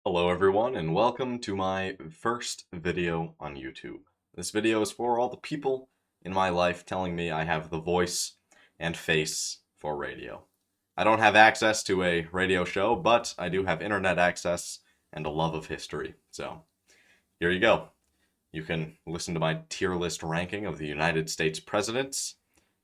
Hello everyone and welcome to my first video on YouTube. This video is for all the people in my life telling me I have the voice and face for radio. I don't have access to a radio show, but I do have internet access and a love of history. So here you go. You can listen to my tier list ranking of the United States presidents.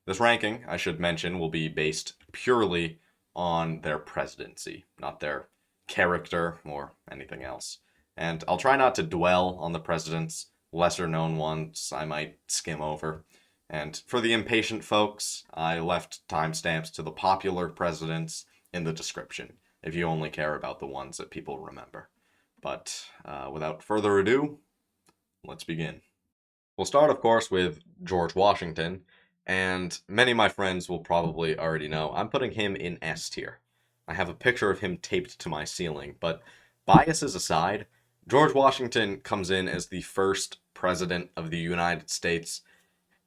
This ranking, I should mention, will be based purely on their presidency, not their character or anything else. And I'll try not to dwell on the presidents, lesser known ones I might skim over. And for the impatient folks, I left timestamps to the popular presidents in the description, if you only care about the ones that people remember. But without further ado, let's begin. We'll start, of course, with George Washington, and many of my friends will probably already know I'm putting him in S tier. I have a picture of him taped to my ceiling, but biases aside, George Washington comes in as the first president of the United States,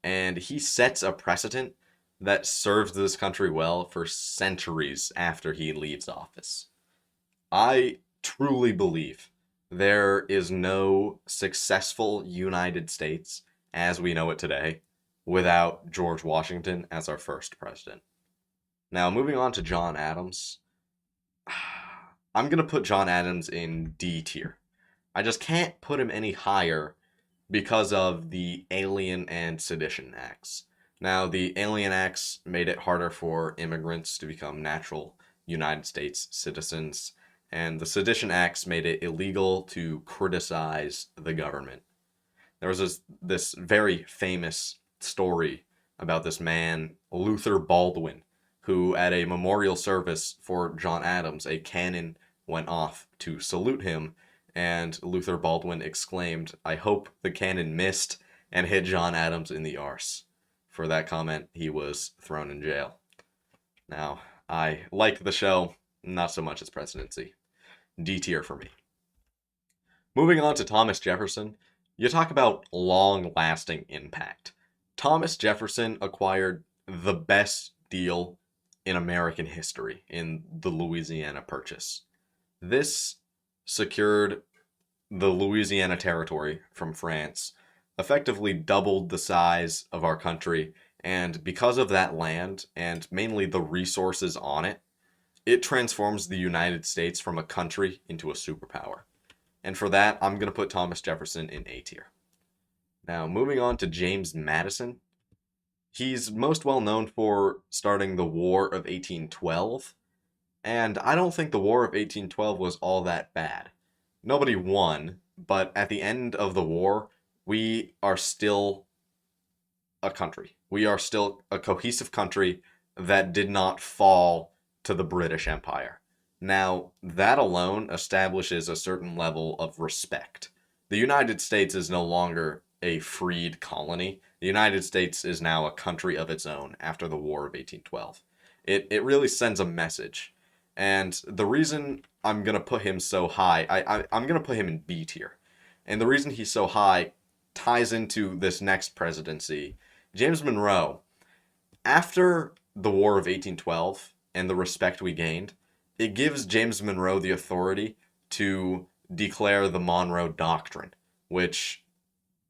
and he sets a precedent that serves this country well for centuries after he leaves office. I truly believe there is no successful United States as we know it today without George Washington as our first president. Now, moving on to John Adams, I'm going to put John Adams in D tier. I just can't put him any higher because of the Alien and Sedition Acts. Now, the Alien Acts made it harder for immigrants to become natural United States citizens, and the Sedition Acts made it illegal to criticize the government. There was this very famous story about this man, Luther Baldwin, who at a memorial service for John Adams, a cannon went off to salute him, and Luther Baldwin exclaimed, "I hope the cannon missed," and hit John Adams in the arse. For that comment, he was thrown in jail. Now, I liked the show, not so much his presidency. D tier for me. Moving on to Thomas Jefferson, you talk about long-lasting impact. Thomas Jefferson acquired the best deal in American history in the Louisiana Purchase. This secured the Louisiana Territory from France, effectively doubled the size of our country, and because of that land, and mainly the resources on it, it transforms the United States from a country into a superpower. And for that, I'm going to put Thomas Jefferson in A tier. Now, moving on to James Madison. He's most well known for starting the War of 1812, and I don't think the War of 1812 was all that bad. Nobody won, but at the end of the war, we are still a country. We are still a cohesive country that did not fall to the British Empire. Now, that alone establishes a certain level of respect. The United States is no longer a freed colony. The United States is now a country of its own after the War of 1812. It really sends a message. And the reason I'm going to put him so high, I'm going to put him in B tier. And the reason he's so high ties into this next presidency. James Monroe, after the War of 1812 and the respect we gained, it gives James Monroe the authority to declare the Monroe Doctrine, which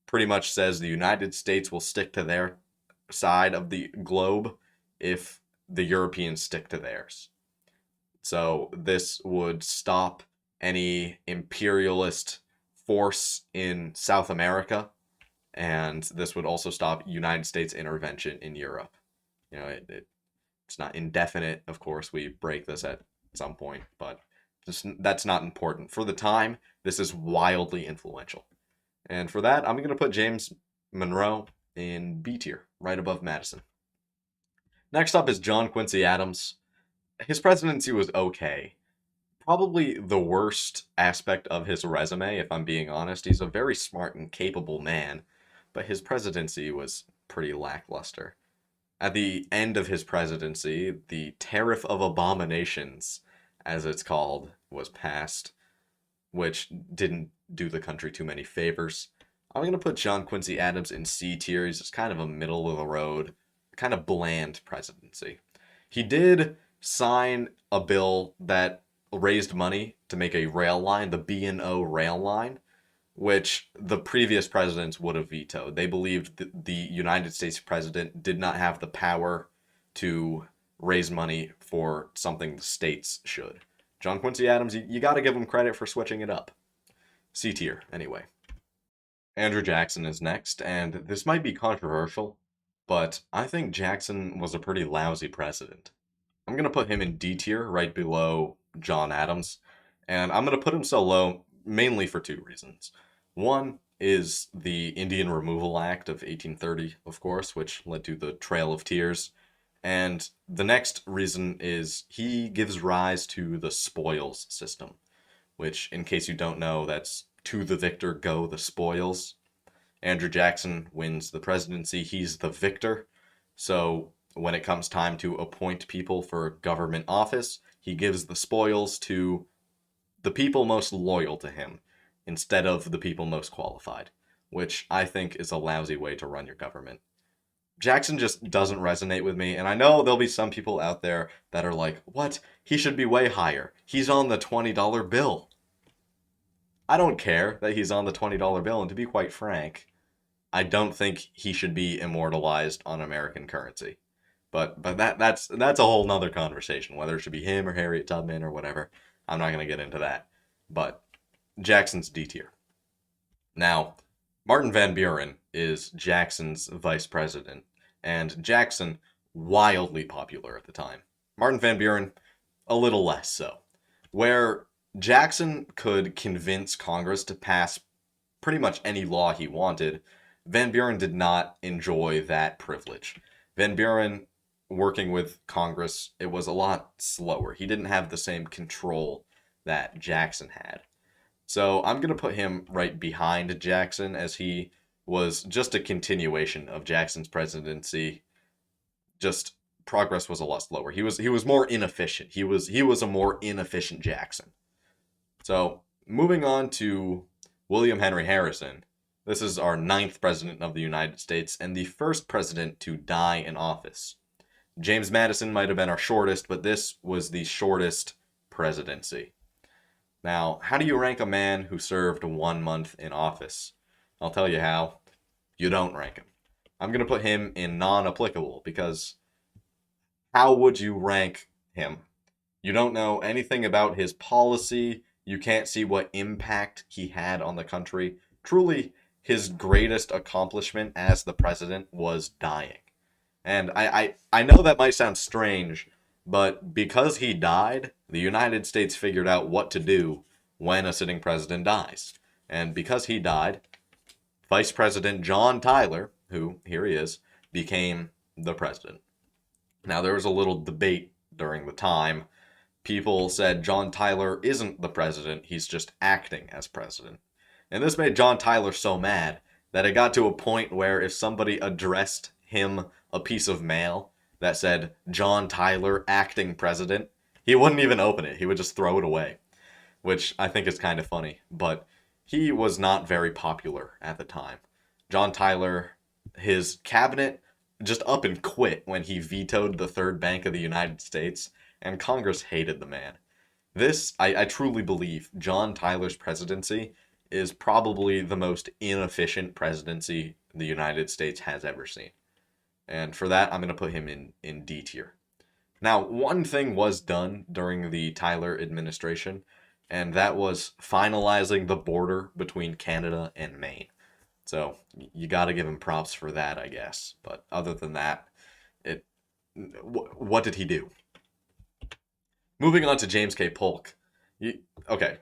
pretty much says the United States will stick to their side of the globe if the Europeans stick to theirs. So this would stop any imperialist force in South America, and this would also stop United States intervention in Europe. You know, it's not indefinite, of course. We break this at some point, but that's not important. For the time, this is wildly influential. And for that, I'm going to put James Monroe in B tier, right above Madison. Next up is John Quincy Adams. His presidency was okay. Probably the worst aspect of his resume, if I'm being honest. He's a very smart and capable man, but his presidency was pretty lackluster. At the end of his presidency, the Tariff of Abominations, as it's called, was passed, which didn't do the country too many favors. I'm going to put John Quincy Adams in C tier. He's just kind of a middle of the road, kind of bland presidency. He did sign a bill that raised money to make a rail line, the B&O rail line, which the previous presidents would have vetoed. They believed that the United States president did not have the power to raise money for something the states should. John Quincy Adams, you got to give him credit for switching it up. C tier, anyway. Andrew Jackson is next, and this might be controversial, but I think Jackson was a pretty lousy president. I'm going to put him in D tier, right below John Adams, and I'm going to put him so low mainly for two reasons. One is the Indian Removal Act of 1830, of course, which led to the Trail of Tears. And the next reason is he gives rise to the spoils system, which, in case you don't know, that's to the victor go the spoils. Andrew Jackson wins the presidency. He's the victor. So when it comes time to appoint people for government office, he gives the spoils to the people most loyal to him instead of the people most qualified, which I think is a lousy way to run your government. Jackson just doesn't resonate with me, and I know there'll be some people out there that are like, what? He should be way higher. He's on the $20 bill. I don't care that he's on the $20 bill, and to be quite frank, I don't think he should be immortalized on American currency. But that's a whole nother conversation, whether it should be him or Harriet Tubman or whatever. I'm not going to get into that. But Jackson's D tier. Now, Martin Van Buren is Jackson's vice president, and Jackson, wildly popular at the time. Martin Van Buren, a little less so. Where Jackson could convince Congress to pass pretty much any law he wanted, Van Buren did not enjoy that privilege. Van Buren, working with Congress, it was a lot slower. He didn't have the same control that Jackson had. So I'm going to put him right behind Jackson, as he was just a continuation of Jackson's presidency. Just progress was a lot slower. He was more inefficient. He was a more inefficient Jackson. So moving on to William Henry Harrison. This is our 9th president of the United States and the first president to die in office. James Madison might have been our shortest, but this was the shortest presidency. Now, how do you rank a man who served 1 month in office? I'll tell you how. You don't rank him. I'm going to put him in non-applicable, because how would you rank him? You don't know anything about his policy. You can't see what impact he had on the country. Truly, his greatest accomplishment as the president was dying. And I know that might sound strange, but because he died, the United States figured out what to do when a sitting president dies. And because he died, Vice President John Tyler, who, here he is, became the president. Now, there was a little debate during the time. People said John Tyler isn't the president, he's just acting as president. And this made John Tyler so mad that it got to a point where if somebody addressed him a piece of mail that said John Tyler acting president, he wouldn't even open it. He would just throw it away, which I think is kind of funny. But he was not very popular at the time. John Tyler, his cabinet just up and quit when he vetoed the Third Bank of the United States, and Congress hated the man. This, I truly believe, John Tyler's presidency is probably the most inefficient presidency the United States has ever seen. And for that, I'm going to put him in D tier. Now, one thing was done during the Tyler administration, and that was finalizing the border between Canada and Maine. So you got to give him props for that, I guess. But other than that, what did he do? Moving on to James K. Polk. Okay,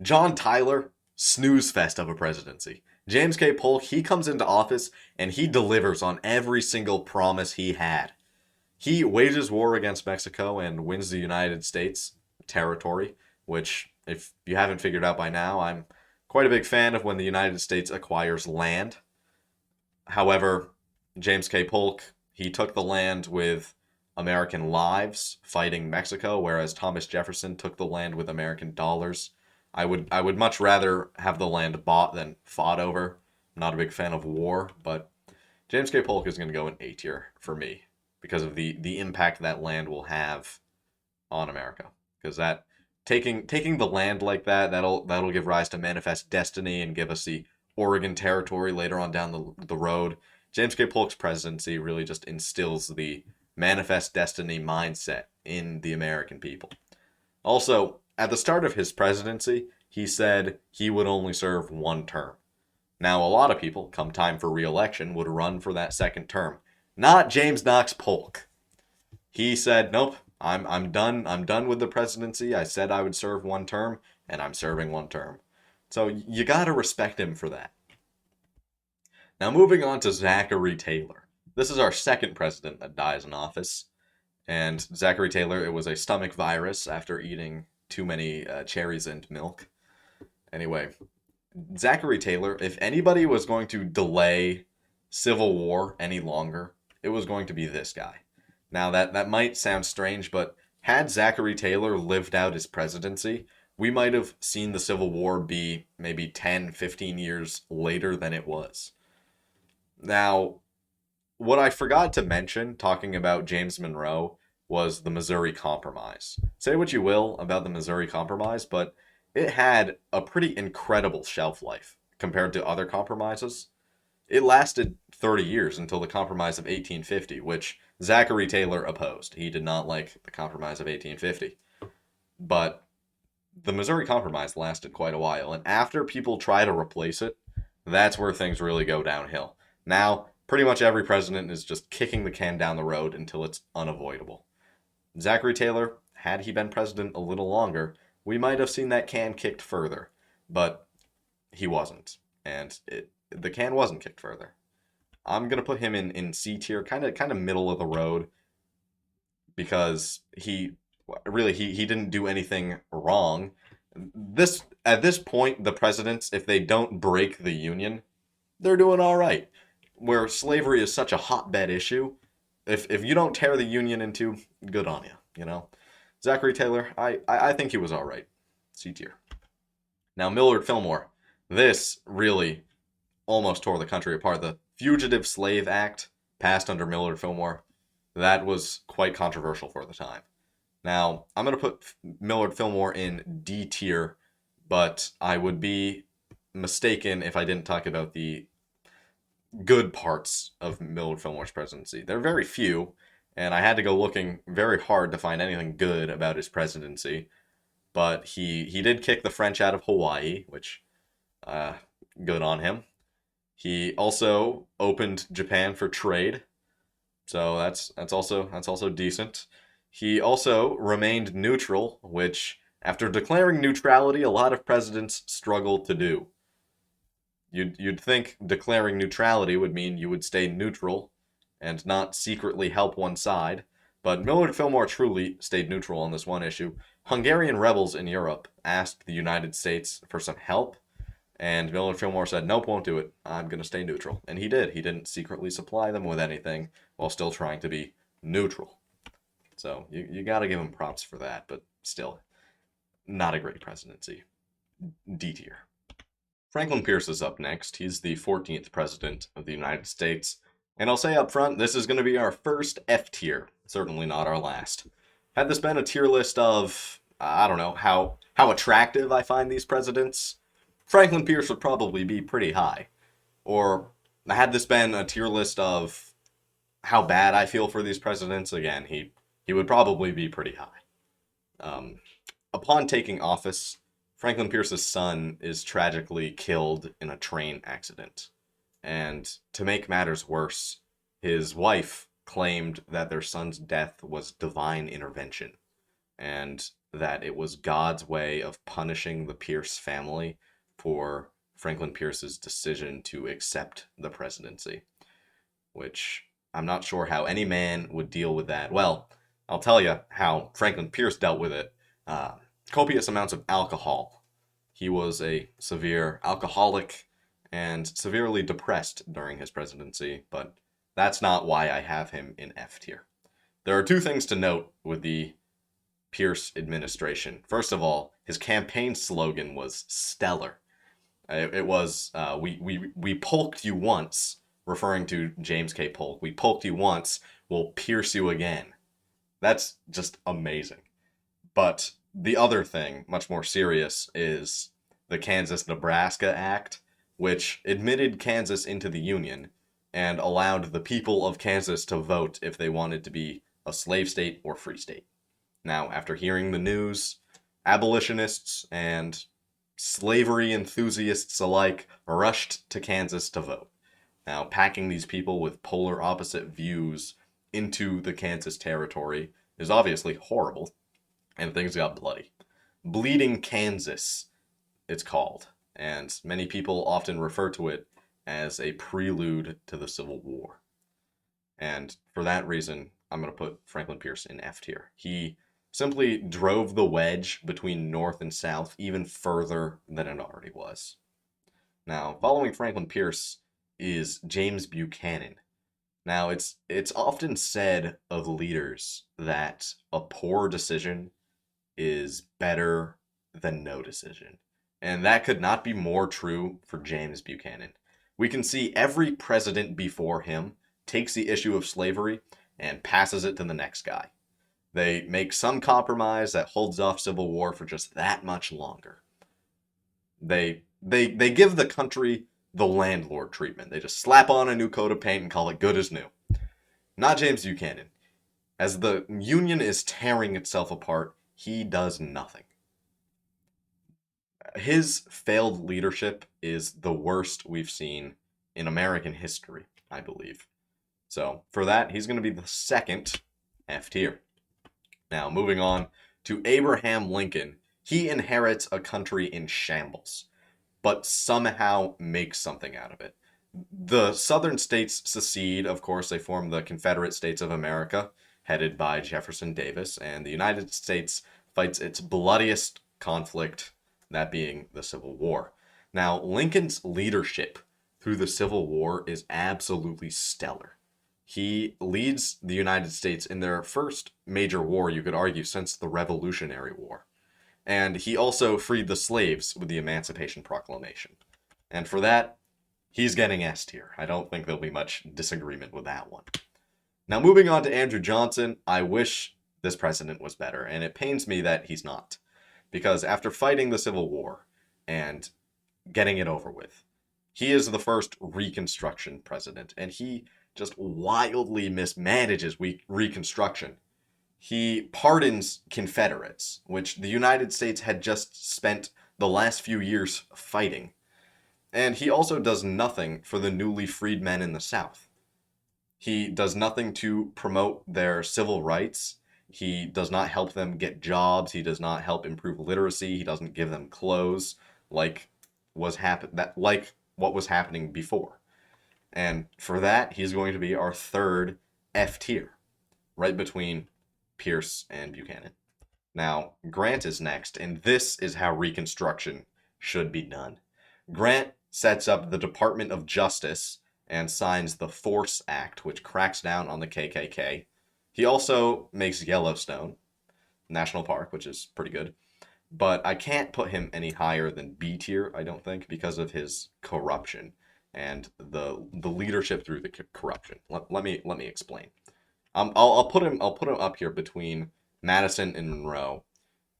John Tyler, snooze fest of a presidency. James K. Polk, he comes into office and he delivers on every single promise he had. He wages war against Mexico and wins the United States territory, which, if you haven't figured out by now, I'm quite a big fan of when the United States acquires land. However, James K. Polk, he took the land with American lives fighting Mexico, whereas Thomas Jefferson took the land with American dollars. I would much rather have the land bought than fought over. I'm not a big fan of war, but James K. Polk is going to go in A tier for me because of the impact that land will have on America. Because that taking the land like that, that'll give rise to manifest destiny and give us the Oregon Territory later on down the road. James K. Polk's presidency really just instills the manifest destiny mindset in the American people. Also, at the start of his presidency, he said he would only serve one term. Now, a lot of people, come time for re-election, would run for that second term. Not James Knox Polk. He said, "Nope, I'm done. I'm done with the presidency. I said I would serve one term, and I'm serving one term." So you gotta respect him for that. Now, moving on to Zachary Taylor. This is our second president that dies in office. And Zachary Taylor, it was a stomach virus after eating too many cherries and milk. Anyway, Zachary Taylor, if anybody was going to delay Civil War any longer, it was going to be this guy. Now, that might sound strange, but had Zachary Taylor lived out his presidency, we might have seen the Civil War be maybe 10, 15 years later than it was. Now, what I forgot to mention, talking about James Monroe, was the Missouri Compromise. Say what you will about the Missouri Compromise, but it had a pretty incredible shelf life compared to other compromises. It lasted 30 years until the Compromise of 1850, which Zachary Taylor opposed. He did not like the Compromise of 1850. But the Missouri Compromise lasted quite a while, and after people try to replace it, that's where things really go downhill. Now, pretty much every president is just kicking the can down the road until it's unavoidable. Zachary Taylor, had he been president a little longer, we might have seen that can kicked further, but he wasn't, and the can wasn't kicked further. I'm gonna put him in C tier, kind of middle of the road, because he didn't do anything wrong. At this point, the presidents, if they don't break the Union, they're doing all right. Where slavery is such a hotbed issue, if you don't tear the Union in two, good on you, you know? Zachary Taylor, I think he was all right. C tier. Now, Millard Fillmore. This really almost tore the country apart. The Fugitive Slave Act passed under Millard Fillmore. That was quite controversial for the time. Now, I'm going to put Millard Fillmore in D tier, but I would be mistaken if I didn't talk about the good parts of Millard Fillmore's presidency. There are very few, and I had to go looking very hard to find anything good about his presidency. But he did kick the French out of Hawaii, which good on him. He also opened Japan for trade, so that's also decent. He also remained neutral, which after declaring neutrality, a lot of presidents struggle to do. You'd think declaring neutrality would mean you would stay neutral and not secretly help one side, but Millard Fillmore truly stayed neutral on this one issue. Hungarian rebels in Europe asked the United States for some help, and Millard Fillmore said, "Nope, won't do it. I'm going to stay neutral." And he did. He didn't secretly supply them with anything while still trying to be neutral. So you got to give him props for that, but still, not a great presidency. D tier. Franklin Pierce is up next. He's the 14th president of the United States. And I'll say up front, this is going to be our first F tier. Certainly not our last. Had this been a tier list of, I don't know, how attractive I find these presidents, Franklin Pierce would probably be pretty high. Or had this been a tier list of how bad I feel for these presidents, again, he would probably be pretty high. Upon taking office, Franklin Pierce's son is tragically killed in a train accident. And to make matters worse, his wife claimed that their son's death was divine intervention, and that it was God's way of punishing the Pierce family for Franklin Pierce's decision to accept the presidency, which I'm not sure how any man would deal with that. Well, I'll tell you how Franklin Pierce dealt with it. Copious amounts of alcohol. He was a severe alcoholic and severely depressed during his presidency, but that's not why I have him in F tier. There are two things to note with the Pierce administration. First of all, his campaign slogan was stellar. It was, we polked you once, referring to James K. Polk. We polked you once, we'll pierce you again. That's just amazing. But The other thing, much more serious, is the Kansas-Nebraska Act, which admitted Kansas into the Union and allowed the people of Kansas to vote if they wanted to be a slave state or free state. Now, after hearing the news, abolitionists and slavery enthusiasts alike rushed to Kansas to vote. Now, packing these people with polar opposite views into the Kansas territory is obviously horrible, and things got bloody. Bleeding Kansas, it's called, and many people often refer to it as a prelude to the Civil War. And for that reason, I'm going to put Franklin Pierce in F tier. He simply drove the wedge between North and South even further than it already was. Now, following Franklin Pierce is James Buchanan. Now, it's often said of leaders that a poor decision is better than no decision. And that could not be more true for James Buchanan. We can see every president before him takes the issue of slavery and passes it to the next guy. They make some compromise that holds off civil war for just that much longer. They give the country the landlord treatment. They just slap on a new coat of paint and call it good as new. Not James Buchanan. As the Union is tearing itself apart, he does nothing. His failed leadership is the worst we've seen in American history, I believe. So for that, he's going to be the second F tier. Now, moving on to Abraham Lincoln. He inherits a country in shambles, but somehow makes something out of it. The southern states secede, of course, they form the Confederate States of America, headed by Jefferson Davis, and the United States fights its bloodiest conflict, that being the Civil War. Now, Lincoln's leadership through the Civil War is absolutely stellar. He leads the United States in their first major war, you could argue, since the Revolutionary War. And he also freed the slaves with the Emancipation Proclamation. And for that, he's getting S tier. I don't think there'll be much disagreement with that one. Now, moving on to Andrew Johnson, I wish this president was better, and it pains me that he's not. Because after fighting the Civil War and getting it over with, he is the first Reconstruction president, and he just wildly mismanages Reconstruction. He pardons Confederates, which the United States had just spent the last few years fighting. And he also does nothing for the newly freed men in the South. He does nothing to promote their civil rights. He does not help them get jobs. He does not help improve literacy. He doesn't give them clothes like what was happening before. And for that, he's going to be our third F tier, right between Pierce and Buchanan. Now, Grant is next, and this is how Reconstruction should be done. Grant sets up the Department of Justice and signs the Force Act, which cracks down on the KKK. He also makes Yellowstone National Park, which is pretty good. But I can't put him any higher than B tier, I don't think, because of his corruption and the leadership through the corruption. Let me explain. I'll put him up here between Madison and Monroe,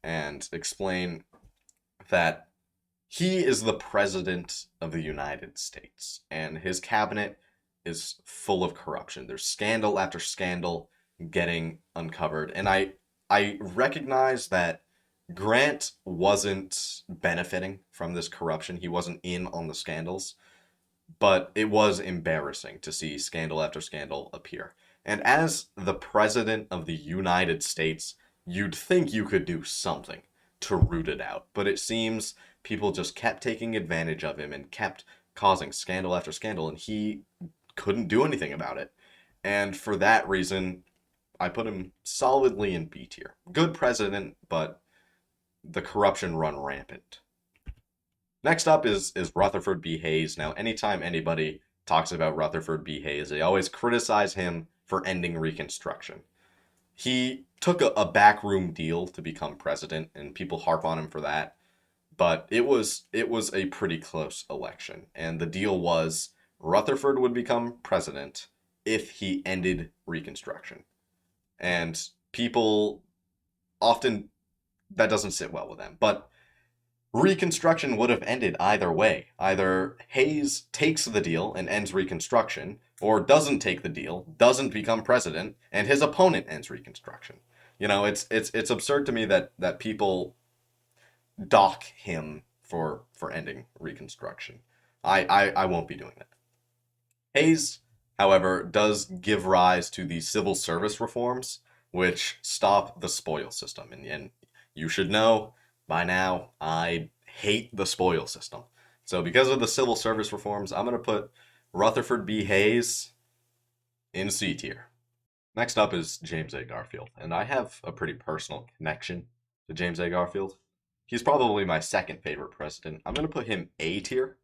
and explain that he is the president of the United States, and his cabinet is full of corruption. There's scandal after scandal getting uncovered, and I recognize that Grant wasn't benefiting from this corruption. He wasn't in on the scandals, but it was embarrassing to see scandal after scandal appear. And as the president of the United States, you'd think you could do something to root it out. But it seems people just kept taking advantage of him and kept causing scandal after scandal, and he couldn't do anything about it. And for that reason, I put him solidly in B tier. Good president, but the corruption run rampant. Next up is Rutherford B. Hayes. Now, anytime anybody talks about Rutherford B. Hayes, they always criticize him for ending Reconstruction. He took a backroom deal to become president, and people harp on him for that. But it was a pretty close election, and the deal was Rutherford would become president if he ended Reconstruction. And people often that doesn't sit well with them. But Reconstruction would have ended either way. Either Hayes takes the deal and ends Reconstruction, or doesn't take the deal, doesn't become president, and his opponent ends Reconstruction. You know, it's absurd to me that people dock him for ending Reconstruction. I won't be doing that. Hayes, however, does give rise to the civil service reforms, which stop the spoil system. And you should know by now, I hate the spoil system. So because of the civil service reforms, I'm going to put Rutherford B. Hayes in C tier. Next up is James A. Garfield, and I have a pretty personal connection to James A. Garfield. He's probably my second favorite president. I'm going to put him A tier.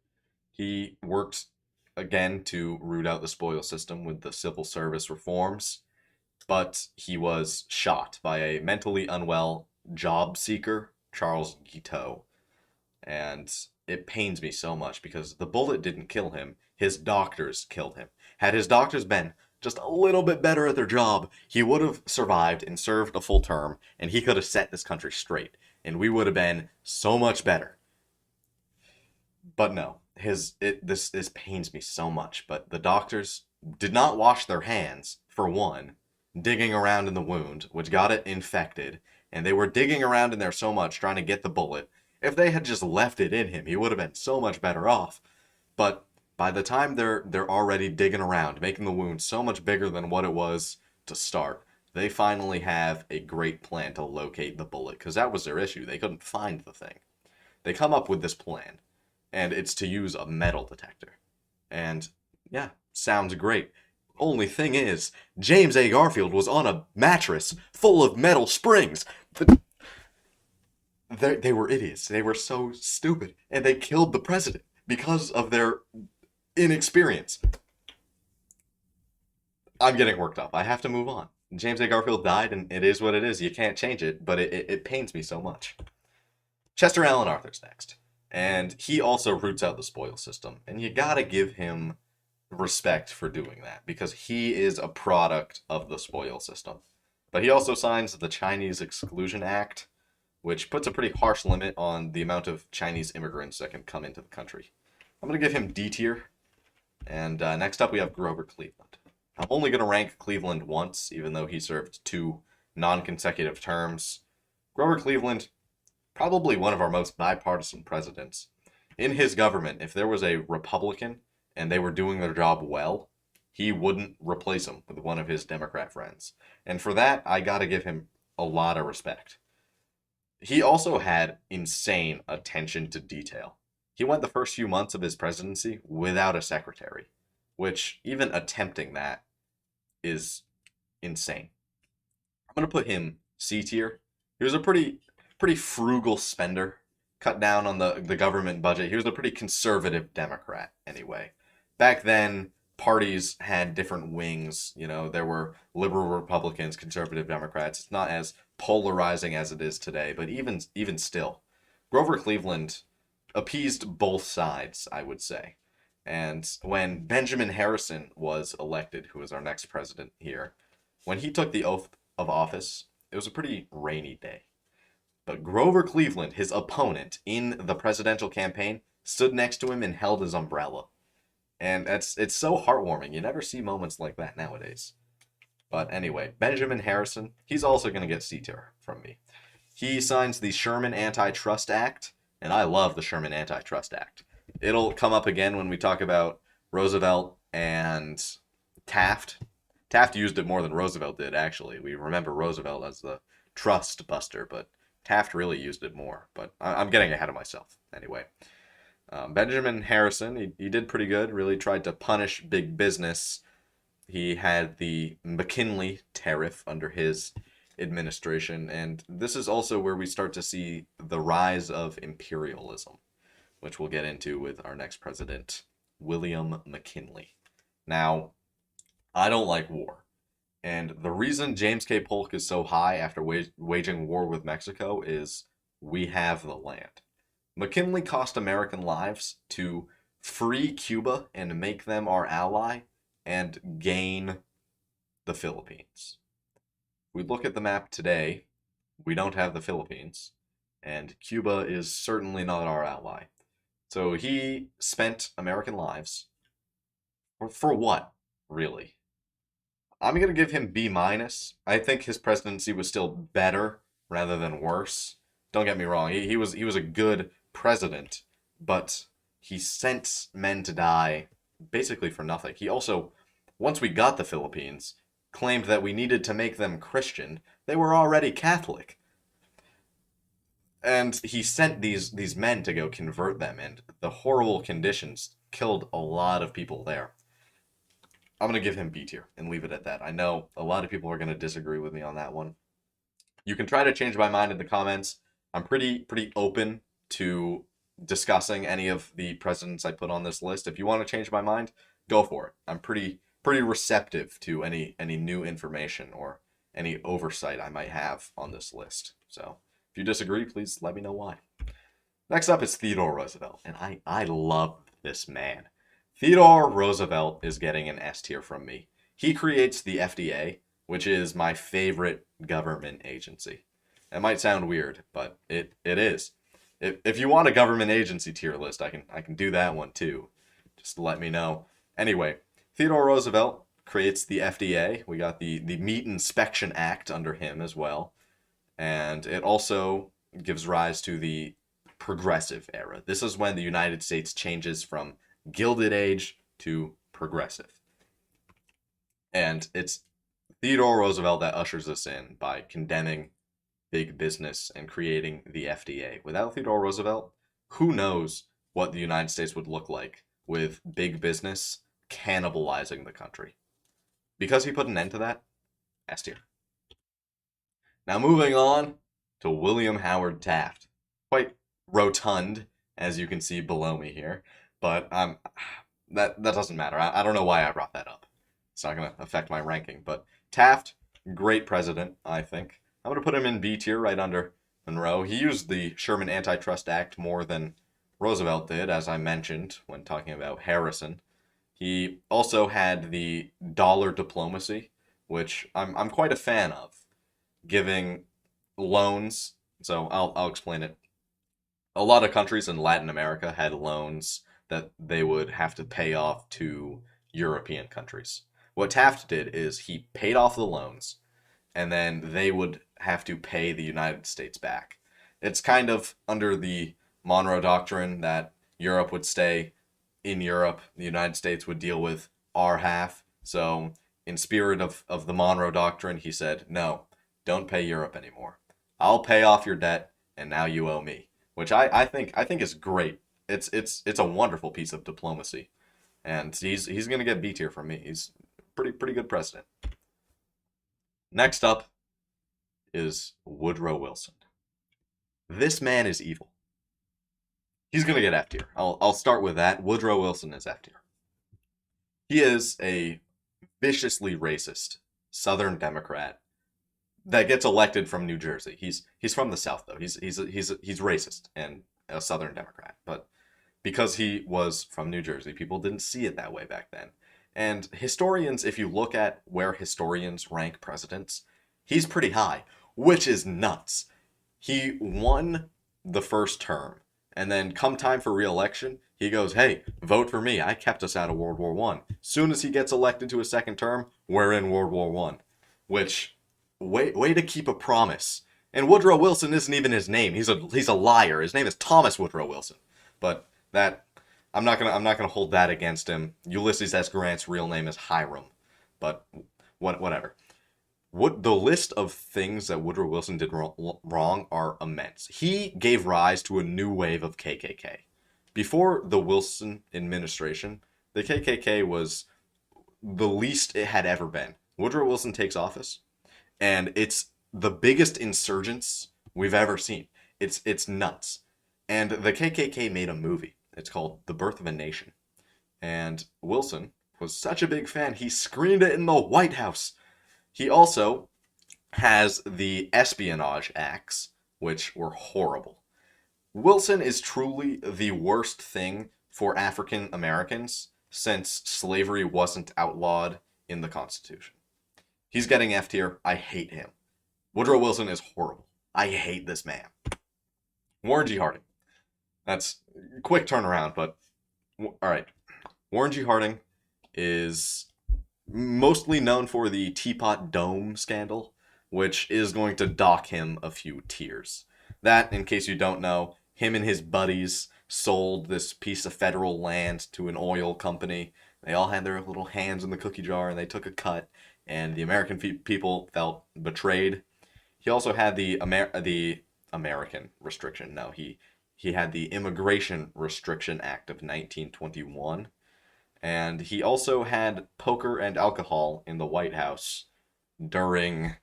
He worked again to root out the spoil system with the civil service reforms, but he was shot by a mentally unwell job seeker, Charles Guiteau. And it pains me so much because the bullet didn't kill him, his doctors killed him. Had his doctors been just a little bit better at their job, he would have survived and served a full term, and he could have set this country straight, and we would have been so much better. But no, this pains me so much. But the doctors did not wash their hands, for one, digging around in the wound, which got it infected, and they were digging around in there so much trying to get the bullet. If they had just left it in him, he would have been so much better off. But by the time they're already digging around, making the wound so much bigger than what it was to start, they finally have a great plan to locate the bullet, because that was their issue. They couldn't find the thing. They come up with this plan, and it's to use a metal detector. And yeah, sounds great. Only thing is, James A. Garfield was on a mattress full of metal springs. They were idiots. They were so stupid. And they killed the president because of their inexperience. I'm getting worked up. I have to move on. James A. Garfield died, and it is what it is. You can't change it, but it pains me so much. Chester Alan Arthur's next. And he also roots out the spoil system. And you gotta give him respect for doing that, because he is a product of the spoil system. But he also signs the Chinese Exclusion Act, which puts a pretty harsh limit on the amount of Chinese immigrants that can come into the country. I'm going to give him D tier. And next up we have Grover Cleveland. I'm only going to rank Cleveland once, even though he served 2 non-consecutive terms. Grover Cleveland, probably one of our most bipartisan presidents. In his government, if there was a Republican and they were doing their job well, he wouldn't replace him with one of his Democrat friends. And for that, I gotta give him a lot of respect. He also had insane attention to detail. He went the first few months of his presidency without a secretary, which even attempting that is insane. I'm going to put him C tier. He was a pretty frugal spender, cut down on the government budget. He was a pretty conservative Democrat anyway. Back then, parties had different wings. You know, there were liberal Republicans, conservative Democrats. It's not as polarizing as it is today, but even still, Grover Cleveland appeased both sides, I would say. And when Benjamin Harrison was elected, who is our next president here, when he took the oath of office, it was a pretty rainy day. But Grover Cleveland, his opponent in the presidential campaign, stood next to him and held his umbrella. And it's so heartwarming. You never see moments like that nowadays. But anyway, Benjamin Harrison, he's also going to get C tier from me. He signs the Sherman Antitrust Act, and I love the Sherman Antitrust Act. It'll come up again when we talk about Roosevelt and Taft. Taft used it more than Roosevelt did, actually. We remember Roosevelt as the trust buster, but Taft really used it more. But I'm getting ahead of myself. Anyway, Benjamin Harrison, he did pretty good, really tried to punish big business. He had the McKinley tariff under his administration, and this is also where we start to see the rise of imperialism, which we'll get into with our next president, William McKinley. Now, I don't like war, and the reason James K. Polk is so high after waging war with Mexico is we have the land. McKinley cost American lives to free Cuba and make them our ally and gain the Philippines. We look at the map today, we don't have the Philippines, and Cuba is certainly not our ally. So he spent American lives for what, really? I'm gonna give him B minus. I think his presidency was still better rather than worse. Don't get me wrong. He was a good president, but he sent men to die basically for nothing. He also, once we got the Philippines, claimed that we needed to make them Christian. They were already Catholic. And he sent these men to go convert them, and the horrible conditions killed a lot of people there. I'm gonna give him B tier and leave it at that. I know a lot of people are gonna disagree with me on that one. You can try to change my mind in the comments. I'm pretty open to discussing any of the presidents I put on this list. If you want to change my mind, go for it. I'm pretty receptive to any new information or any oversight I might have on this list. So if you disagree, please let me know why. Next up is Theodore Roosevelt, and I love this man. Theodore Roosevelt is getting an S tier from me. He creates the FDA, which is my favorite government agency. It might sound weird, but it is. If you want a government agency tier list, I can do that one too. Just let me know. Anyway, Theodore Roosevelt creates the FDA. We got the Meat Inspection Act under him as well. And it also gives rise to the progressive era. This is when the United States changes from Gilded Age to progressive. And it's Theodore Roosevelt that ushers us in by condemning big business and creating the FDA. Without Theodore Roosevelt, who knows what the United States would look like with big business cannibalizing the country. Because he put an end to that, S tier. Now moving on to William Howard Taft. Quite rotund, as you can see below me here, but that doesn't matter. I don't know why I brought that up. It's not going to affect my ranking, but Taft, great president, I think. I'm going to put him in B tier right under Monroe. He used the Sherman Antitrust Act more than Roosevelt did, as I mentioned when talking about Harrison. He also had the dollar diplomacy, which I'm quite a fan of, giving loans. So I'll explain it. A lot of countries in Latin America had loans that they would have to pay off to European countries. What Taft did is he paid off the loans, and then they would have to pay the United States back. It's kind of under the Monroe Doctrine that Europe would stay in Europe, the United States would deal with our half. So, in spirit of the Monroe Doctrine, he said, no, don't pay Europe anymore. I'll pay off your debt, and now you owe me. Which I think is great. It's a wonderful piece of diplomacy. And he's gonna get B tier from me. He's pretty good president. Next up is Woodrow Wilson. This man is evil. He's gonna get F tier. I'll start with that. Woodrow Wilson is F tier. He is a viciously racist Southern Democrat that gets elected from New Jersey. He's from the South though. He's racist and a Southern Democrat, but because he was from New Jersey, people didn't see it that way back then. And historians, if you look at where historians rank presidents, he's pretty high, which is nuts. He won the first term, and then come time for re-election, he goes, hey, vote for me. I kept us out of World War One. Soon as he gets elected to a second term, we're in World War One. Which, way to keep a promise. And Woodrow Wilson isn't even his name. He's a liar. His name is Thomas Woodrow Wilson. But that I'm not gonna hold that against him. Ulysses S Grant's real name is Hiram. But whatever. The list of things that Woodrow Wilson did wrong are immense. He gave rise to a new wave of KKK. Before the Wilson administration, the KKK was the least it had ever been. Woodrow Wilson takes office, and it's the biggest insurgents we've ever seen. It's nuts. And the KKK made a movie. It's called The Birth of a Nation. And Wilson was such a big fan, he screened it in the White House. He also has the Espionage Acts, which were horrible. Wilson is truly the worst thing for African Americans since slavery wasn't outlawed in the Constitution. He's getting F tier. I hate him. Woodrow Wilson is horrible. I hate this man. Warren G. Harding. That's quick turnaround, but all right. Warren G. Harding is mostly known for the Teapot Dome scandal, which is going to dock him a few tiers. That, in case you don't know, him and his buddies sold this piece of federal land to an oil company. They all had their little hands in the cookie jar and they took a cut, and the American people felt betrayed. He also had the American restriction. No, he had the Immigration Restriction Act of 1921, and he also had poker and alcohol in the White House during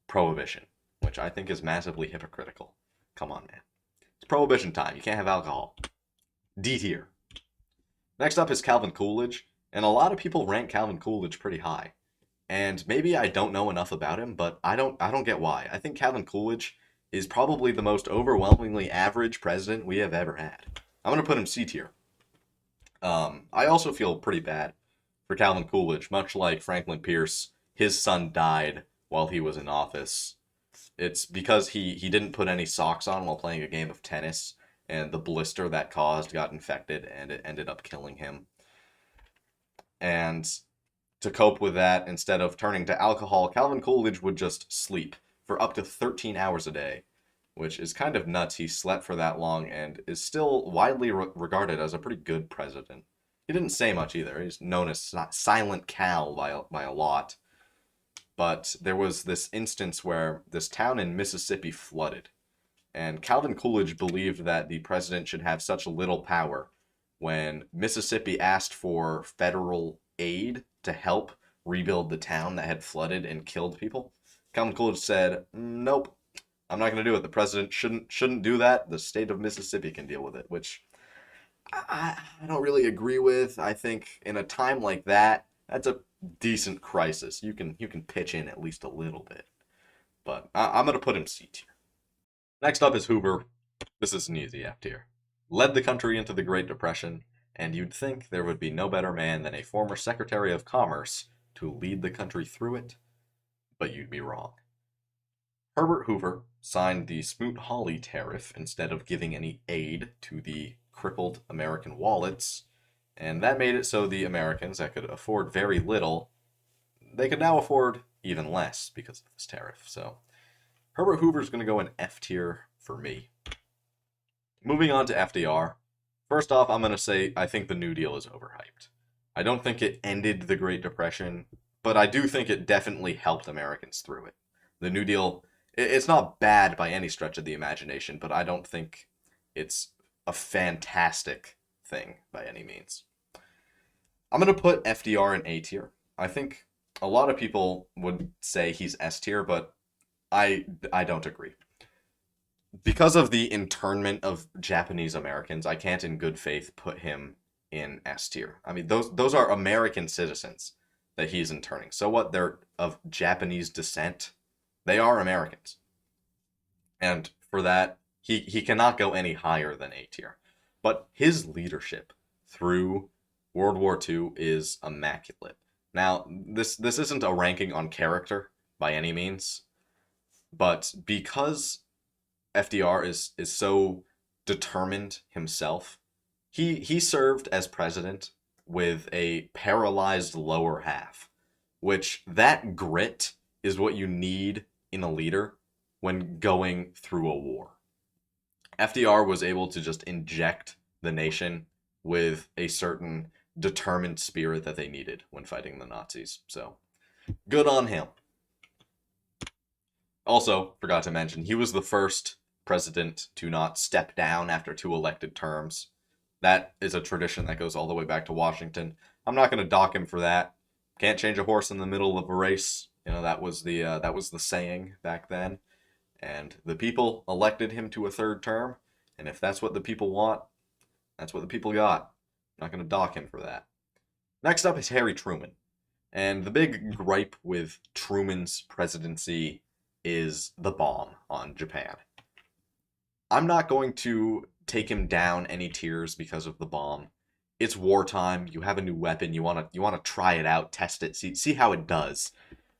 Prohibition, which I think is massively hypocritical. Come on, man. It's Prohibition time. You can't have alcohol. D tier. Next up is Calvin Coolidge, and a lot of people rank Calvin Coolidge pretty high. And maybe I don't know enough about him, but I don't get why. I think Calvin Coolidge is probably the most overwhelmingly average president we have ever had. I'm going to put him C tier. I also feel pretty bad for Calvin Coolidge, much like Franklin Pierce. His son died while he was in office. It's because he didn't put any socks on while playing a game of tennis, and the blister that caused got infected, and it ended up killing him. And to cope with that, instead of turning to alcohol, Calvin Coolidge would just sleep for up to 13 hours a day, which is kind of nuts. He slept for that long and is still widely regarded as a pretty good president. He didn't say much either. He's known as Silent Cal by a lot. But there was this instance where this town in Mississippi flooded, and Calvin Coolidge believed that the president should have such little power. When Mississippi asked for federal aid to help rebuild the town that had flooded and killed people, Calvin Coolidge said, "Nope, I'm not going to do it. The president shouldn't do that. The state of Mississippi can deal with it," which I don't really agree with. I think in a time like that, that's a decent crisis. You can pitch in at least a little bit. But I'm going to put him C tier. Next up is Hoover. This is an easy F tier. Led the country into the Great Depression, and you'd think there would be no better man than a former Secretary of Commerce to lead the country through it, but you'd be wrong. Herbert Hoover signed the Smoot-Hawley tariff instead of giving any aid to the crippled American wallets, and that made it so the Americans that could afford very little, they could now afford even less because of this tariff. So Herbert Hoover's going to go in F tier for me. Moving on to FDR. First off, I'm going to say I think the New Deal is overhyped. I don't think it ended the Great Depression, but I do think it definitely helped Americans through it. The New Deal, it's not bad by any stretch of the imagination, but I don't think it's a fantastic thing by any means. I'm going to put FDR in A tier. I think a lot of people would say he's S tier, but I don't agree. Because of the internment of Japanese Americans, I can't in good faith put him in S tier. I mean, those are American citizens that he's interning. So what? They're of Japanese descent. They are Americans. And for that, he cannot go any higher than A tier. But his leadership through World War II is immaculate. Now, this isn't a ranking on character by any means, but because FDR is so determined himself, he served as president with a paralyzed lower half, which that grit is what you need in a leader when going through a war. FDR was able to just inject the nation with a certain determined spirit that they needed when fighting the Nazis. So, good on him. Also, forgot to mention, he was the first president to not step down after 2 elected terms. That is a tradition that goes all the way back to Washington. I'm not going to dock him for that. Can't change a horse in the middle of a race. You know, that was the saying back then. And the people elected him to a 3rd term. And if that's what the people want, that's what the people got. I'm not going to dock him for that. Next up is Harry Truman. And the big gripe with Truman's presidency is the bomb on Japan. I'm not going to take him down any tiers because of the bomb. It's wartime. You have a new weapon. You want to try it out, test it, see how it does.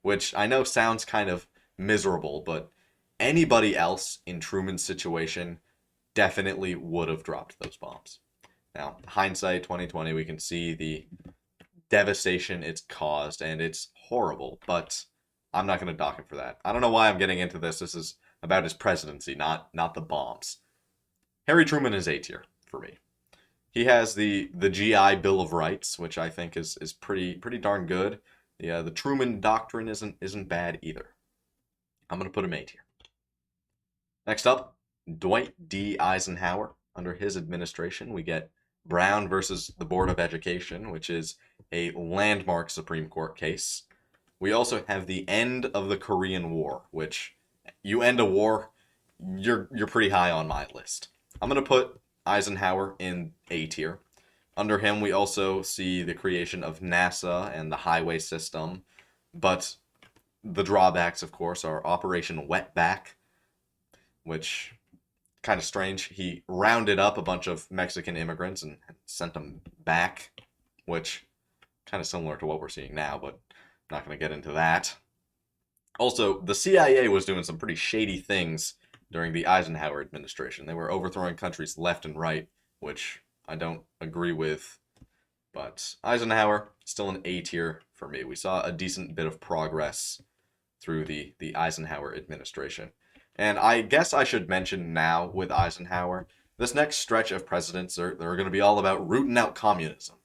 Which I know sounds kind of miserable, but Anybody else in Truman's situation definitely would have dropped those bombs. Now, hindsight 2020, we can see the devastation it's caused, and it's horrible, but I'm not going to dock him for that. I don't know why I'm getting into this. This is about his presidency, not the bombs. Harry Truman is A tier for me. He has the GI Bill of Rights, which I think is pretty darn good. The Truman Doctrine isn't bad either. I'm gonna put him A tier. Next up, Dwight D Eisenhower. Under his administration, we get Brown versus the Board of Education, which is a landmark Supreme Court case. We also have the end of the Korean War, which you end a war, you're pretty high on my list. I'm gonna put Eisenhower in A tier. Under him, we also see the creation of NASA and the highway system, but the drawbacks, of course, are Operation Wetback, which kind of strange. He rounded up a bunch of Mexican immigrants and sent them back, which kind of similar to what we're seeing now, but not going to get into that. Also, the CIA was doing some pretty shady things during the Eisenhower administration. They were overthrowing countries left and right, which I don't agree with. But Eisenhower, still an A tier for me. We saw a decent bit of progress through the Eisenhower administration. And I guess I should mention now with Eisenhower, this next stretch of presidents are going to be all about rooting out communism.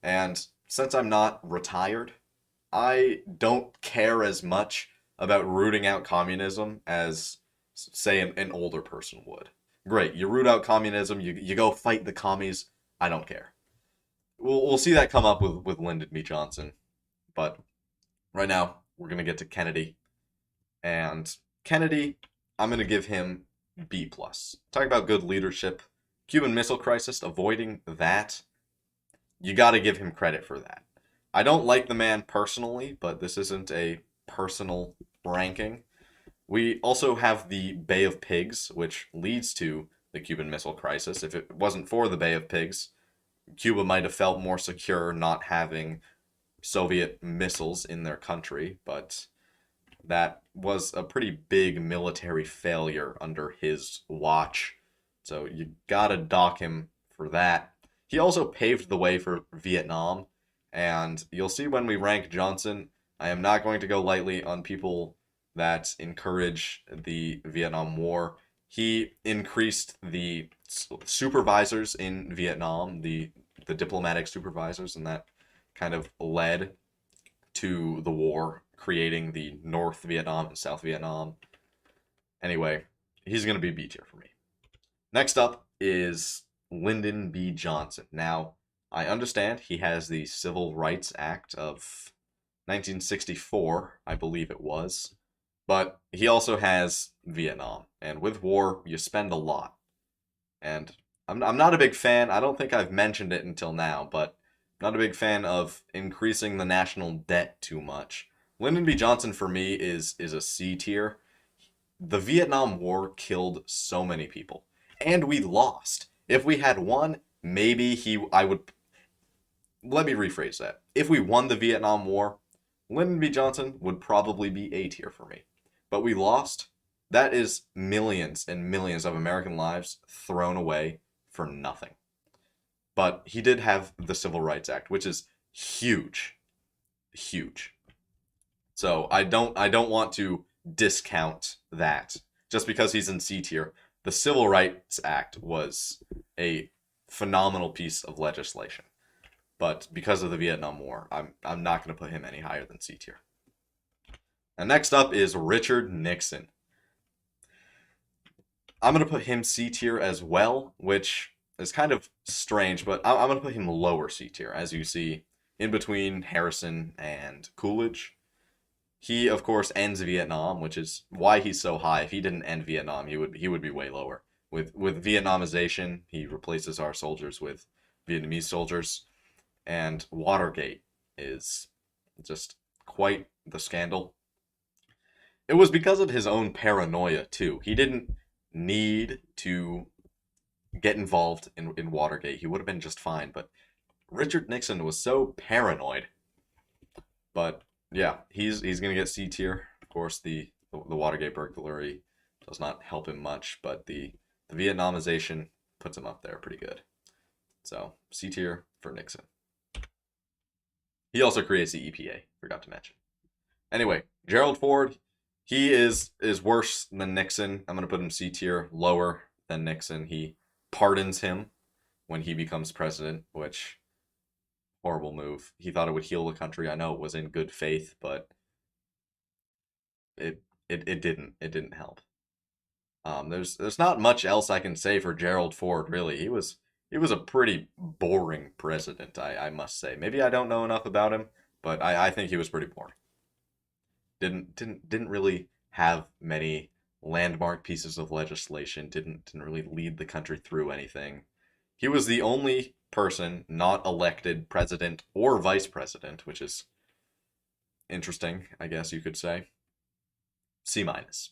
And since I'm not retired, I don't care as much about rooting out communism as, say, an older person would. Great, you root out communism, you go fight the commies, I don't care. We'll see that come up with Lyndon B. Johnson. But right now, we're going to get to Kennedy. And Kennedy, I'm going to give him B+. Talk about good leadership. Cuban Missile Crisis, avoiding that, you got to give him credit for that. I don't like the man personally, but this isn't a personal ranking. We also have the Bay of Pigs, which leads to the Cuban Missile Crisis. If it wasn't for the Bay of Pigs, Cuba might have felt more secure not having Soviet missiles in their country, but that was a pretty big military failure under his watch. So you gotta dock him for that. He also paved the way for Vietnam, and you'll see when we rank Johnson, I am not going to go lightly on people that encourage the Vietnam War. He increased the supervisors in Vietnam, the diplomatic supervisors, and that kind of led to the war, creating the North Vietnam and South Vietnam. Anyway, he's going to be B tier for me. Next up is Lyndon B. Johnson. Now, I understand he has the Civil Rights Act of 1964, I believe it was, but he also has Vietnam, and with war, you spend a lot. And I'm not a big fan, I don't think I've mentioned it until now, but I'm not a big fan of increasing the national debt too much. Lyndon B. Johnson, for me, is a C tier. The Vietnam War killed so many people, and we lost. If we had won, maybe I would... Let me rephrase that. If we won the Vietnam War, Lyndon B. Johnson would probably be A tier for me. But we lost. That is millions and millions of American lives thrown away for nothing. But he did have the Civil Rights Act, which is huge. Huge. So I don't want to discount that just because he's in C tier. The Civil Rights Act was a phenomenal piece of legislation. But because of the Vietnam War, I'm not going to put him any higher than C tier. And next up is Richard Nixon. I'm going to put him C tier as well, which is kind of strange, but I'm going to put him lower C tier, as you see, in between Harrison and Coolidge. He, of course, ends Vietnam, which is why he's so high. If he didn't end Vietnam, he would be way lower. With Vietnamization, he replaces our soldiers with Vietnamese soldiers. And Watergate is just quite the scandal. It was because of his own paranoia, too. He didn't need to get involved in Watergate. He would have been just fine, but Richard Nixon was so paranoid. But yeah, he's going to get C tier. Of course, the Watergate burglary does not help him much, but the Vietnamization puts him up there pretty good. So C tier for Nixon. He also creates the EPA, forgot to mention. Anyway, Gerald Ford, he is worse than Nixon. I'm going to put him C tier, lower than Nixon. He pardons him when he becomes president, which, horrible move. He thought it would heal the country. I know it was in good faith, but it didn't. It didn't help. There's not much else I can say for Gerald Ford, really. He was a pretty boring president, I must say. Maybe I don't know enough about him, but I think he was pretty boring. Didn't really have many landmark pieces of legislation. Didn't really lead the country through anything. He was the only person not elected president or vice president, which is interesting, I guess you could say. C minus.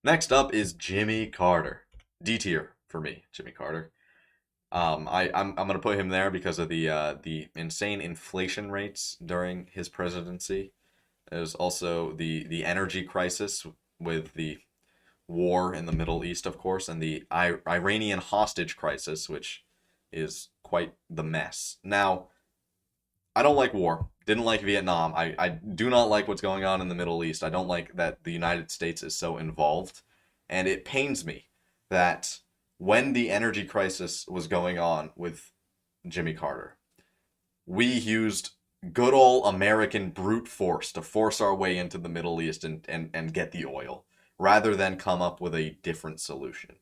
Next up is Jimmy Carter. D tier for me, Jimmy Carter. I'm gonna put him there because of the insane inflation rates during his presidency. There's also the energy crisis with the war in the Middle East, of course, and the Iranian hostage crisis, which is quite the mess. Now, I don't like war. Didn't like Vietnam. I do not like what's going on in the Middle East. I don't like that the United States is so involved. And it pains me that when the energy crisis was going on with Jimmy Carter, we used good old American brute force to force our way into the Middle East and get the oil, rather than come up with a different solution.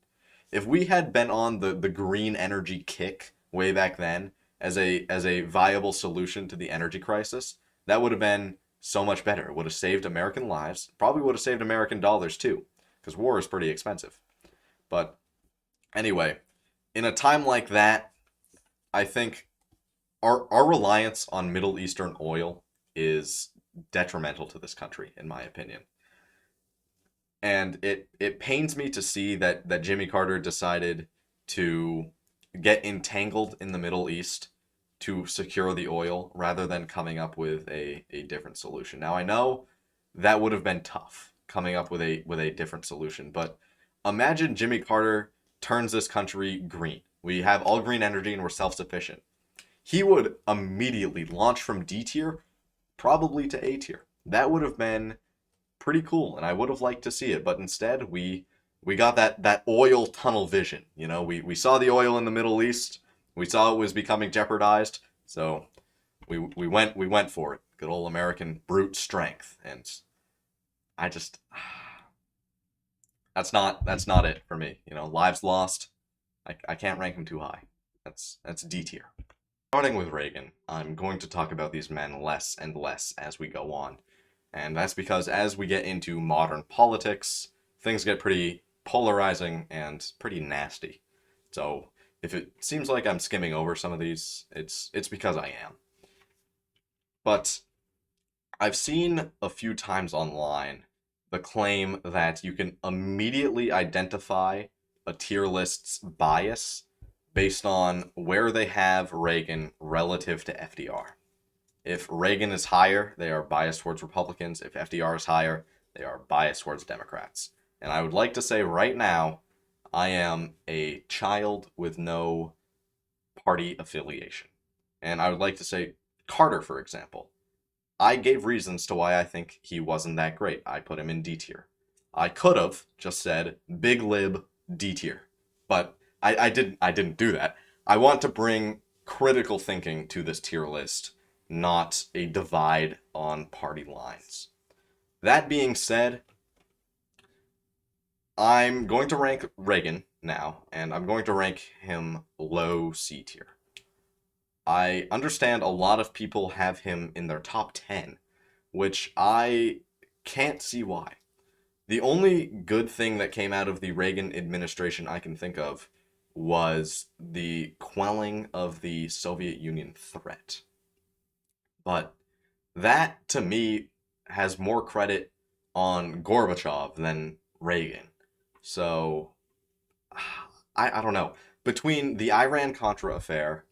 If we had been on the green energy kick way back then as a viable solution to the energy crisis, that would have been so much better. It would have saved American lives, probably would have saved American dollars too, because war is pretty expensive. But anyway, in a time like that, I think our reliance on Middle Eastern oil is detrimental to this country, in my opinion. And it pains me to see that Jimmy Carter decided to get entangled in the Middle East to secure the oil rather than coming up with a different solution. Now, I know that would have been tough, coming up with a different solution, but imagine Jimmy Carter turns this country green. We have all green energy and we're self-sufficient. He would immediately launch from D tier, probably to A tier. That would have been pretty cool, and I would have liked to see it, but instead we got that oil tunnel vision. You know, we saw the oil in the Middle East, we saw it was becoming jeopardized, so we went for it. Good old American brute strength, and I just that's not it for me. You know, lives lost. I can't rank him too high. That's D tier. Starting with Reagan, I'm going to talk about these men less and less as we go on. And that's because as we get into modern politics, things get pretty polarizing and pretty nasty. So if it seems like I'm skimming over some of these, it's because I am. But I've seen a few times online the claim that you can immediately identify a tier list's bias based on where they have Reagan relative to FDR. If Reagan is higher, they are biased towards Republicans. If FDR is higher, they are biased towards Democrats. And I would like to say right now, I am a child with no party affiliation. And I would like to say Carter, for example. I gave reasons to why I think he wasn't that great. I put him in D tier. I could have just said big lib D tier, but I didn't do that. I want to bring critical thinking to this tier list, not a divide on party lines. That being said, I'm going to rank Reagan now, and I'm going to rank him low C tier. I understand a lot of people have him in their top 10, which I can't see why. The only good thing that came out of the Reagan administration I can think of was the quelling of the Soviet Union threat. But that, to me, has more credit on Gorbachev than Reagan. So, I don't know. Between the Iran-Contra affair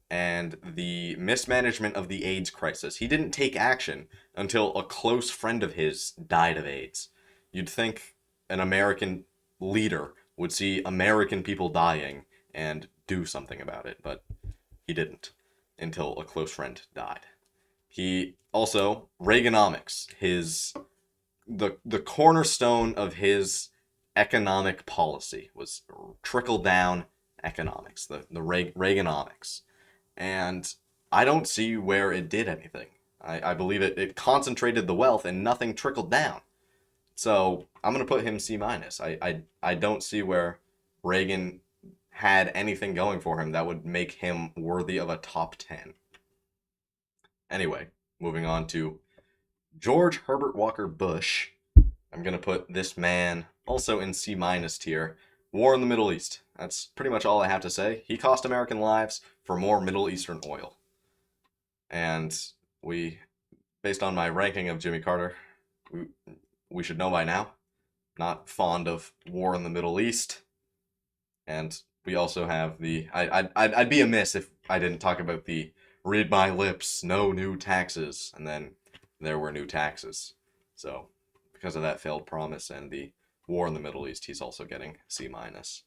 and the mismanagement of the AIDS crisis, he didn't take action until a close friend of his died of AIDS. You'd think an American leader would see American people dying and do something about it, but he didn't until a close friend died. He also Reaganomics, the cornerstone of his economic policy was trickle down economics, the Reaganomics. And I don't see where it did anything. I believe it concentrated the wealth and nothing trickled down. So I'm going to put him C minus. I don't see where Reagan had anything going for him that would make him worthy of a top 10. Anyway, moving on to George Herbert Walker Bush. I'm going to put this man also in C minus tier. War in the Middle East. That's pretty much all I have to say. He cost American lives for more Middle Eastern oil. And based on my ranking of Jimmy Carter, we should know by now, not fond of war in the Middle East. And we also have I'd be amiss if I didn't talk about the read my lips, no new taxes, and then there were new taxes. So because of that failed promise and the war in the Middle East, he's also getting C minus.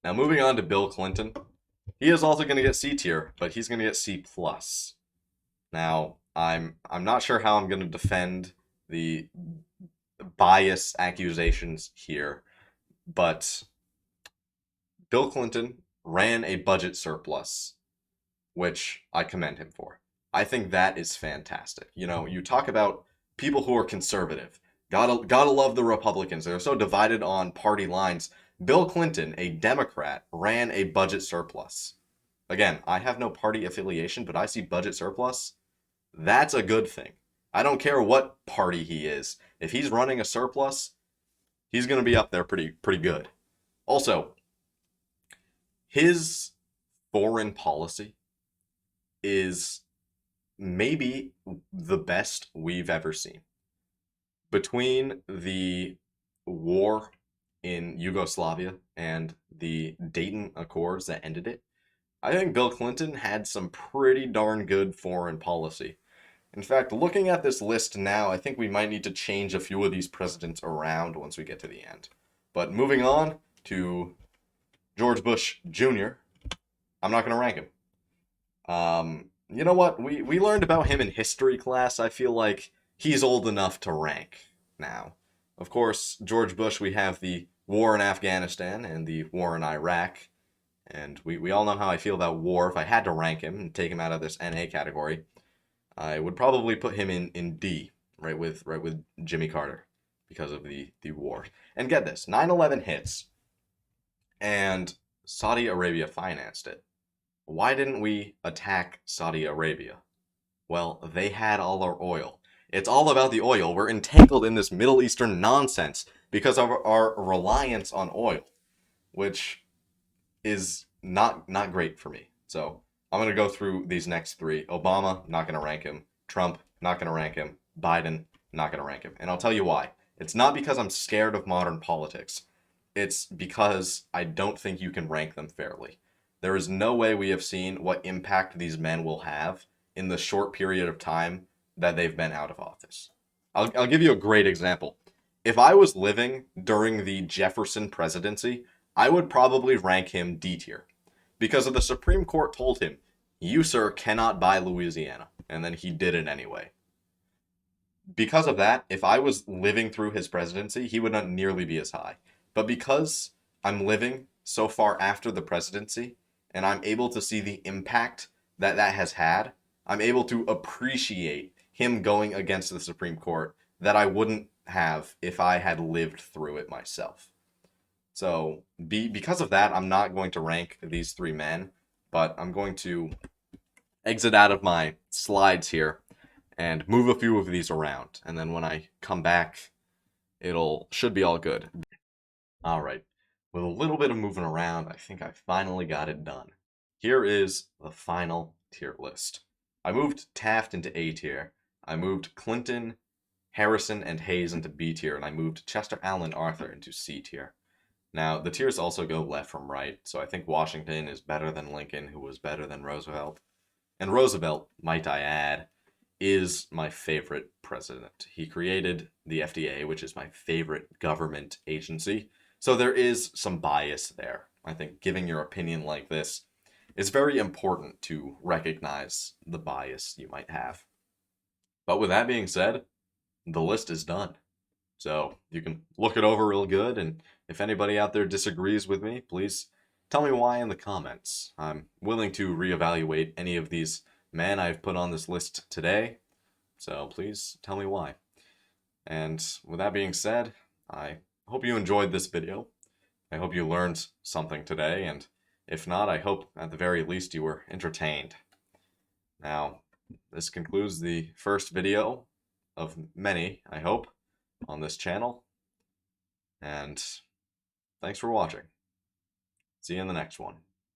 Now moving on to Bill Clinton, he is also going to get C tier, but he's going to get C plus. Now I'm not sure how I'm going to defend the bias accusations here, but Bill Clinton ran a budget surplus, which I commend him for. I think that is fantastic. You know, you talk about people who are conservative. Gotta love the Republicans. They're so divided on party lines. Bill Clinton, a Democrat, ran a budget surplus. Again, I have no party affiliation, but I see budget surplus. That's a good thing. I don't care what party he is. If he's running a surplus, he's going to be up there pretty good. Also, his foreign policy is maybe the best we've ever seen. Between the war in Yugoslavia and the Dayton Accords that ended it, I think Bill Clinton had some pretty darn good foreign policy. In fact, looking at this list now, I think we might need to change a few of these presidents around once we get to the end. But moving on to George Bush Jr., I'm not going to rank him. You know what? We learned about him in history class. I feel like he's old enough to rank now. Of course, George Bush, we have the war in Afghanistan and the war in Iraq. And we all know how I feel about war. If I had to rank him and take him out of this NA category, I would probably put him in D, right with Jimmy Carter, because of the war. And get this, 9/11 hits, and Saudi Arabia financed it. Why didn't we attack Saudi Arabia? Well, they had all our oil. It's all about the oil. We're entangled in this Middle Eastern nonsense because of our reliance on oil, which is not great for me. So I'm going to go through these next three. Obama, not going to rank him. Trump, not going to rank him. Biden, not going to rank him. And I'll tell you why. It's not because I'm scared of modern politics. It's because I don't think you can rank them fairly. There is no way we have seen what impact these men will have in the short period of time that they've been out of office. I'll give you a great example. If I was living during the Jefferson presidency, I would probably rank him D tier. Because of the Supreme Court told him, you, sir, cannot buy Louisiana. And then he did it anyway. Because of that, if I was living through his presidency, he would not nearly be as high. But because I'm living so far after the presidency, and I'm able to see the impact that has had, I'm able to appreciate him going against the Supreme Court that I wouldn't have if I had lived through it myself. So because of that, I'm not going to rank these three men, but I'm going to exit out of my slides here and move a few of these around. And then when I come back, should be all good. All right. With a little bit of moving around, I think I finally got it done. Here is the final tier list. I moved Taft into A tier. I moved Clinton, Harrison, and Hayes into B tier, and I moved Chester, Allen, Arthur into C tier. Now, the tiers also go left from right, so I think Washington is better than Lincoln, who was better than Roosevelt. And Roosevelt, might I add, is my favorite president. He created the FDA, which is my favorite government agency. So there is some bias there. I think giving your opinion like this, it's very important to recognize the bias you might have. But with that being said, the list is done. So you can look it over real good, and if anybody out there disagrees with me, please tell me why in the comments. I'm willing to reevaluate any of these men I've put on this list today, so please tell me why. And with that being said, I hope you enjoyed this video. I hope you learned something today, and if not, I hope at the very least you were entertained. Now, this concludes the first video of many, I hope, on this channel. And thanks for watching. See you in the next one.